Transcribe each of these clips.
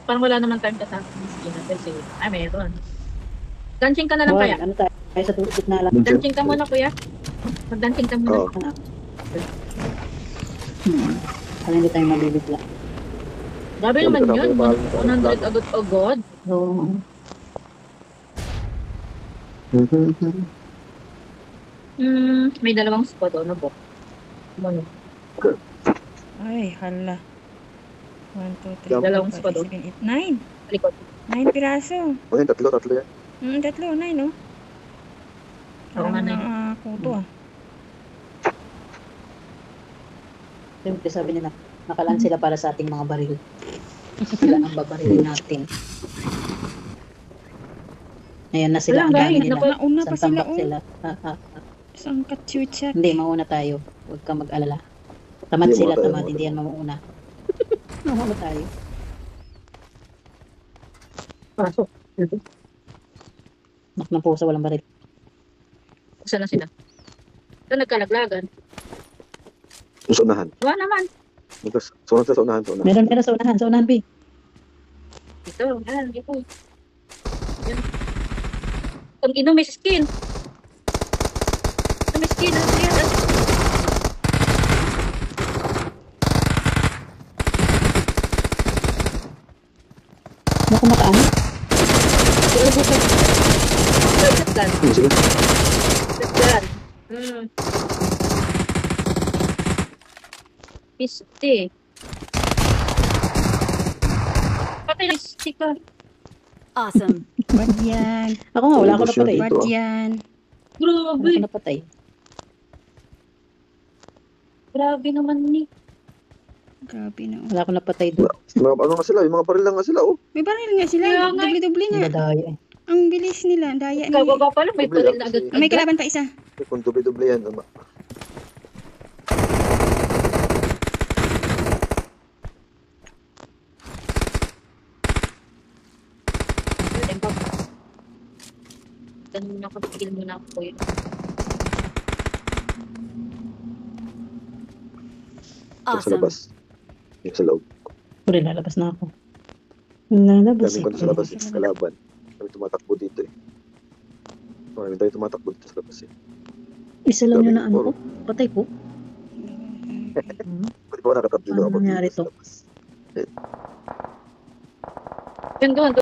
Parang wala naman time ka sa skin natin. Sige. Ay, meron. Dancing ka na lang kaya? Ano tayo sa tutok na lang. Dancing ka muna, kuya. Mag-dancing ka muna. Kaya hindi tayo mabibigla. Grabe naman yun. 100 agad-agad. Oo. May dalawang spot. Ano po? Ano? Ay, hala. 1, 2, 3, Dalawang 4, spot. 5, 6, 7, 8, 9. Likod. 9 piraso. Okay, tatlo yan. 3, 9, no? Oo nga, 9. Kuto, ah. Siyempre sabi nila, nakalaan sila para sa ating mga baril. Sila ang babarilin natin. Ayan na sila, ang dami nila. Nauna pa sila, Santambak sila. Isang kachuchat. Hindi, mauna tayo. Huwag ka mag-alala. Tamad Hindi, sila, mauna tayo, tamad. mauna. Hindi yan mauna. Mauna tayo. Pasok. Nak ng pusa, walang baril. Saan na sila? Ito nagkalaglagan. Sa unahan. Wala naman. Sa unahan. Meron sa unahan, B. Ito, yan, ito. Yan. Ang ino, may skin. May skin, ano yan? Ano kumakaan? Shotgun. Sige. Shotgun. Piste. Patay na piste ka. Awesome. Bad yan. Ako nga, wala ako napatay. Bad yan. Wala Grabe. ako napatay. Grabe naman ni. Grabe na. Wala ako napatay doon. Ano nga sila? Yung mga baril lang nga sila, oh. May baril nga sila. Kaya nga. Doble-doble nga. Nadaya eh. Ang bilis nila. Daya nila. Gababa pala, may baril na agad. May kalaban pa isa. Kung doble-doble yan. Ganun ako, tigil muna ako yun. Sa labas. Yung sa loob. Puri, lalabas na ako. Lalabas Daming kwento sa labas eh. Kalaban. Kami tumatakbo dito eh. Marami tayo tumatakbo dito sa labas eh. Isa lang yun na ano ko. Patay po. Pwede ba nakatablo Ano nangyari to? Doon.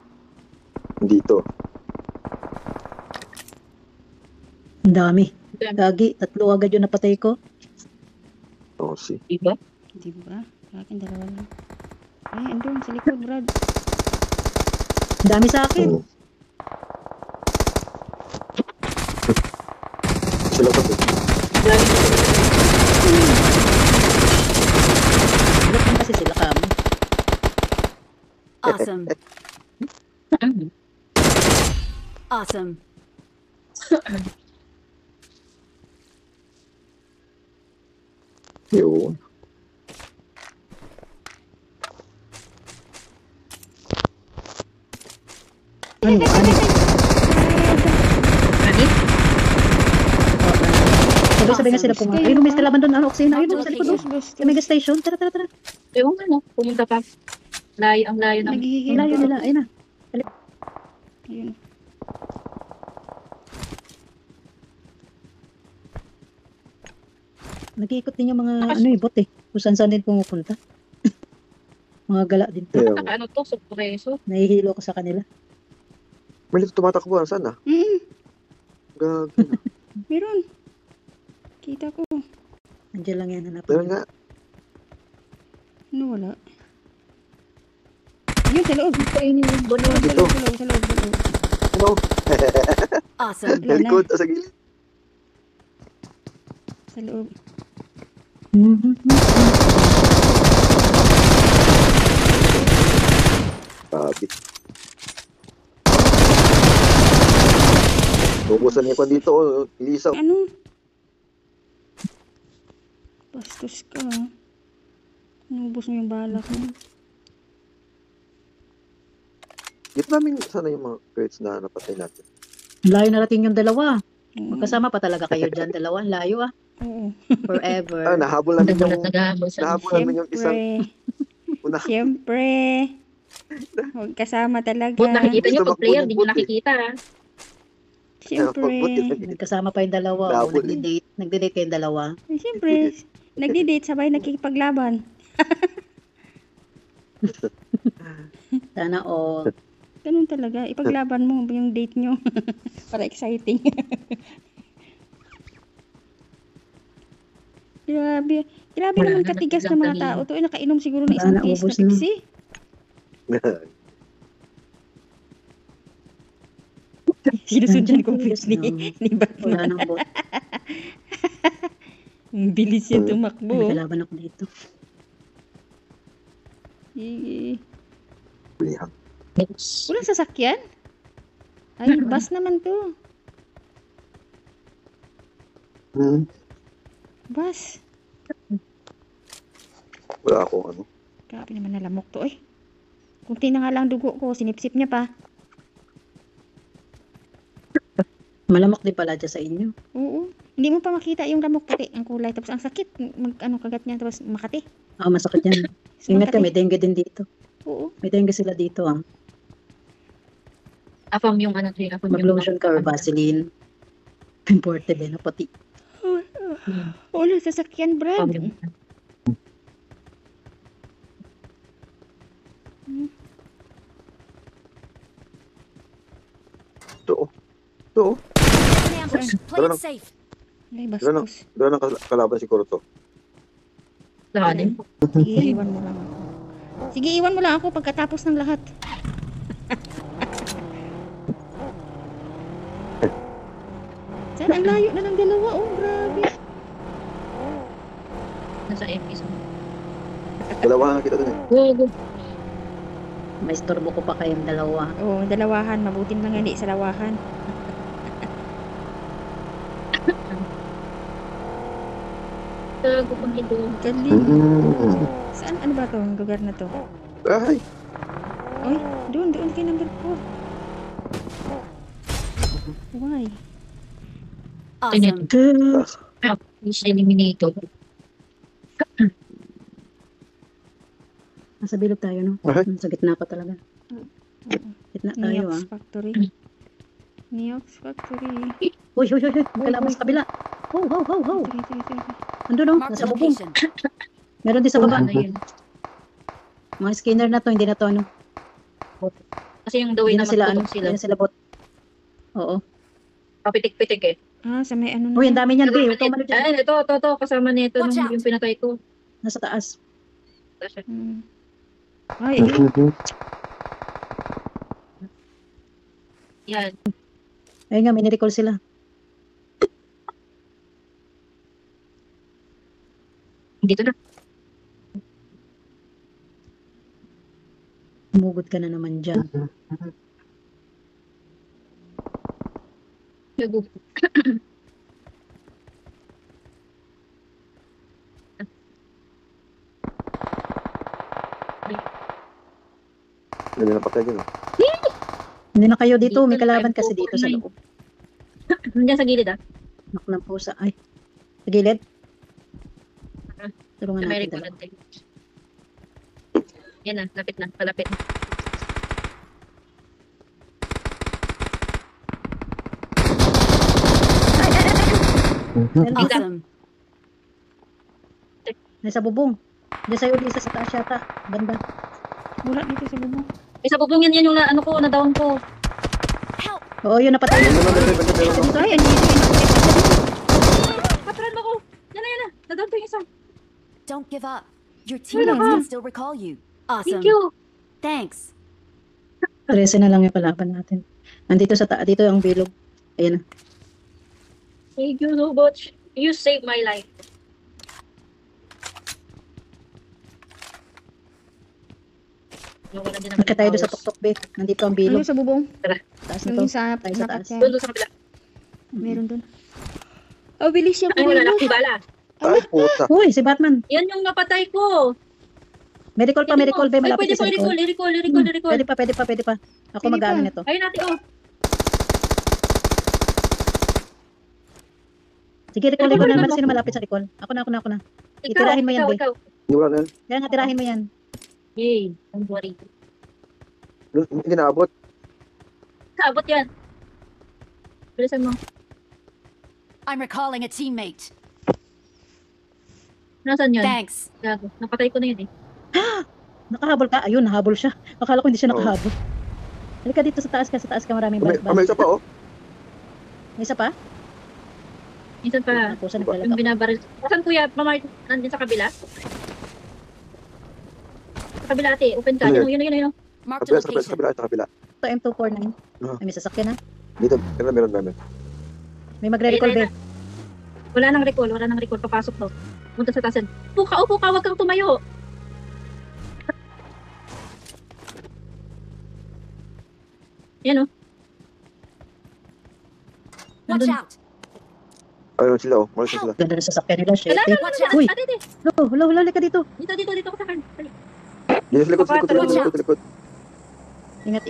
Dito. Ang dami. Gagi, 3 agad yung napatay ko. Oh, see. Diba? Diba? Akin dalawa lang. Ay, andun sa likod, Brad. Ang dami sa akin. Oo. Sila pa to. Ilan lang kasi sila kami. Awesome. Awesome. Yun. Ano? Sabay-sabay nga sila pumunta. Ayun, may kalaban doon. Ano, Oksina? Ayun, sa likod doon. Sa mega station. Tara. Ewan nga, no? Pumunta pa. Ang layo ng... Naghihigil. Ang layo nila. Ayun na. Ayun. Nag-iikot din yung mga bot eh. Kung saan din pumupunta. Mga gala din. Yeah. Ano to, surpreso. Nahihilo ko sa kanila. May lito tumatakbo. Saan na? Gagi na. Meron. Kita ko. Andiyan lang yan. Hanapin Meron niyo. nga. Ano wala? Yun, sa loob. Kainin yung bono. Dito. Sa loob. Ano? Awesome. Sa likod. Sa gilid. Sa loob. Sabi. Bubusan niya pa dito. Oh. Lisaw. Ano? Bastos ka. Nubos mo yung balak mo. Dito namin sana yung mga crates na napatay natin. Layo narating yung dalawa. Magkasama pa talaga kayo dyan. Dalawa. Ang layo ah. Oo. Forever. Nahabol namin yung... Naghabol sa... Nahabol namin yung isang... Una. Siyempre. Huwag kasama talaga. But nakikita nyo, Gusto pag player, makbunan di nyo bot eh. nakikita. Siyempre. Nagkasama pa yung dalawa. O, Labon eh. nagdi-date. Nagdi-date kayong dalawa. Siyempre. Nagdi-date sabay nakikipaglaban. Sana all. Ganun talaga. Ipaglaban mo yung date nyo. Para exciting. Grabe. Grabe Wala naman na, katigas ng nagbilang mga kanina. tao to. Nakainom siguro ng Wala isang na, case na ubos na. piksi. Sinusundan ko Yes, ni, no. ni Batman. Wala nang bot. Ang bilis niya tumakbo. May kalaban ako dito. Sige. Lihan. Walang sasakyan? Ay, bus naman to. Hmm. Bus. Wala akong ano. Grabe naman nalamok to eh. Kunti na nga lang dugo ko, sinipsip niya pa. Malamok din pala dyan sa inyo. Oo. Hindi mo pa makita yung lamok puti, ang kulay. Tapos ang sakit, ano kagat niya, tapos makati. Ah, masakit yan. Ingat ka, may dengue din dito. Oo. May dengue sila dito ah. Afam yung ano, afam yung... Mag-lotion ka or Vaseline. Imported na pati. Wala sasakyan, Afam Brad. yung... Ito. Ito. An ambush. Play Tara it na. safe. Ay, Wala bastos. Wala nang kalaban siguro to. Lahanin. Sige, iwan mo lang ako. Sige, iwan mo lang ako pagkatapos ng lahat. Saan ang layo na ng dalawa? Oh, grabe. Nasa MP. Dalawa nga kita dun eh. Go. May istorbo ko pa kayong dalawa. Oo, dalawahan. Mabutin lang hindi sa lawahan. Gago pang ito. Galing. Hmm. Saan? Ano ba to? Ang lugar na to? Ay. Oy, doon kay number 4. Why? Awesome. Is eliminated. Nasa bilog tayo, no? Ay. Sa gitna pa talaga. Gitna tayo, ah. Neox Factory. Neox Factory. Uy, uy, uy, uy. May kalaban sa kabila. Ho, ho, ho, ho. Sige. Ando, no? Mark Nasa the bubong. location. Meron din sa baba. Ano yun? Mga scanner na to, hindi na to, ano? Kasi yung the way Hindi na na sila, ano? magtulog sila. Hindi na sila bot. Oo. Papitik-pitik eh. Ah, sa may ano Uy, ang na. dami niyan, Bi. Huwag kang mano dyan. Ay, ito. Kasama nito Watch nung out. yung pinatay ko. Nasa taas. Hmm. Ay, ayun. Yan. Ayun nga, may nirecall sila. Dito na. Umugod ka na naman dyan. Gago. Hindi na patay dyan. Hindi na kayo dito. May Dito, kalaban 5, kasi dito sa 4, 9. loob. Nandiyan sa gilid ah. Nak ng pusa. Ay. Sa gilid. Tulungan natin American dalawa. natin. Yan na. Lapit na. Palapit na. Awesome. Nasa bubong. Diyan sa'yo, Lisa, sa taas yata. Banda. Wala dito sa bubong. Eh, sa bubong yan yung ano ko, na-down ko. Help. Oo, yun, napatay na. Ay, andito Patran mo ko. Yan na. Na-down ko yung isa. Don't give up. Your teammates can still recall you. Awesome. Thank you. Thanks. 13 na lang yung kalaban natin. Nandito sa taas. Dito ang bilog. Ayan na. Thank you so much. You saved my life. Wala din naman Nakita tayo doon sa powers. tuktok, Be. Nandito ang Ano bilog. sa bubong? Taas na to. Yung sa Tayo sa taas. nakat Doon sa kabila. Meron doon. Oh, bilis siya Ay, wala bumilos. lang bala. Ay, puta. Uy, si Batman. Yan yung napatay ko. May recall pa, may recall, Be. Ay, Malapit pwede ka sa po, recall. i-recall. Pwede pa. Ako Pwede mag-ano pa. nito. Ayun natin, oh. Sige, recall ko naman. Sino malapit sa recall? Ako na. Itirahin mo yan, Be. Ikaw. Hindi wala na yan. Kaya nga, tirahin mo yan. Yay. Don't worry. Hindi naabot. Kaabot yan. Bilisan mo. I'm recalling a teammate. Nasaan yun? Thanks. Gago. Napatay ko na yun eh. Nakahabol ka? Ayun, nahabol siya. Akala ko hindi siya Oo. nakahabol. Halika dito sa taas ka maraming May isa pa, oh. May isa pa? Minsan pa. Ako sa Yung naglalak. binabaril. Saan kuya? Mamar, nandun sa kabila? Sa kabila ate. Open ka. Ano Yun. Marked a Sa location. kabila. Ito, M249. Ah. Ay, may sasakyan na. Dito, meron namin. May magre-recall Ayun, ba? Wala nang recall. Papasok to. Punta sa tasan. Upo ka. Huwag kang tumayo. Yan o. Watch Nandun. out. Ayun sila, oh. Malis na sila. Ganda na sasakyan nila. Shit. Wala, Watch wala. out. Uy. Ate. Hula ka dito. Dito ako sa akin. Dali. Dito sa likod. Ingat.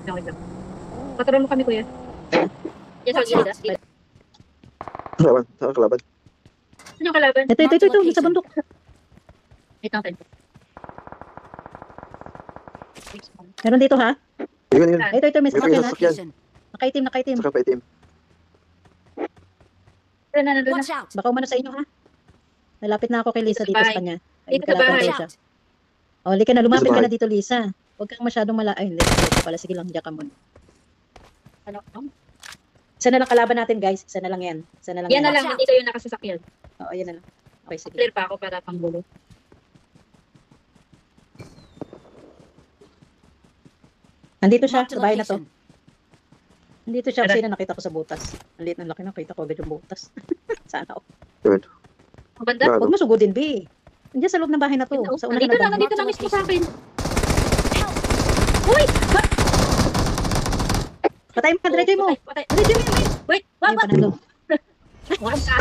Okay lang. Patuloy mo kami kuya. Yes, Watch gilid out. ah. Kalaban, saan ang kalaban? Saan yung kalaban? Ito. Mark the Sa location. bundok. Wait lang tayo. Meron dito ha? Yun. Ay, ito. May May sasakyan ha? sasakyan. Location. Nakaitim. Saka pa itim. Nandun na. Watch out. Baka umano sa inyo ha? Malapit na ako kay Lisa Dito dito sa sa kanya. Dito sa kalaban bahay. daw Watch siya. out. O, halika na. Lumapit Dito sa ka na bahay. dito, Lisa. Huwag kang masyadong Ay, hindi. Dito pala. Sige lang, diyan ka muna. Ano? Isa na lang kalaban natin, guys. Isa na lang yan. Yan na Watch lang. out. Dito yung nakasasakyan. Oo, yan na lang. Okay, sige. Clear pa ako para pang gulo. Nandito siya, Marked sa a bahay na to. location. Nandito siya, Tara. kasi nakita ko sa butas. Ang liit ng laki, nakita ko agad yung butas. Sana ako. Maganda. Gago. Huwag mo sugudin, B. Nandiyan sa loob ng bahay na to. Sa una Nandito na. na Nandito na mismo sa akin. Patay mo, diretso mo. Patay. Diretso mo yan. Wait. Ayun pa nandun. Walang ka.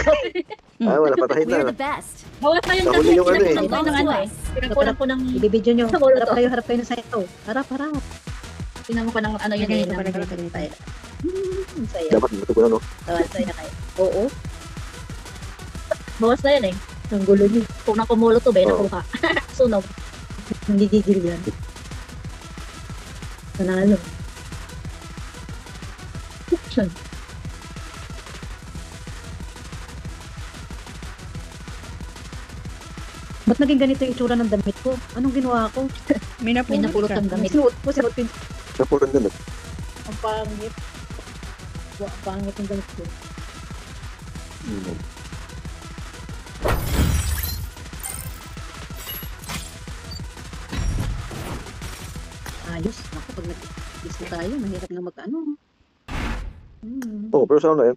Wala, patahin We're na. the best. Bawas na yung Nahuli yung ano eh. Pinagkulang ng ano eh. Pinagkulang ko ng... Ibibidyo nyo. Sa wall to. Harap kayo sa ito. Harap. Tinanong ko ng ano yun eh. Ganito tayo. Ang saya. Dapat matugunan, no? Tawan, saya na kayo. Oo. Bawas na yan eh. Ang gulo niyo. Kung nakumulo to, be, Oo. nakuha. Sunog. Hindi gigil yan. Panalo. Ba't naging ganito yung itsura ng damit ko? Anong ginawa ko? May May napulot napulot ka. kang damit. Sinuot ko yung Napunan din, eh. ang pangit. Ang pangit ng damit ko. Ayos. Ako, pag nag-is na tayo, mahirap na mag-ano. Oo, pero saan na yan?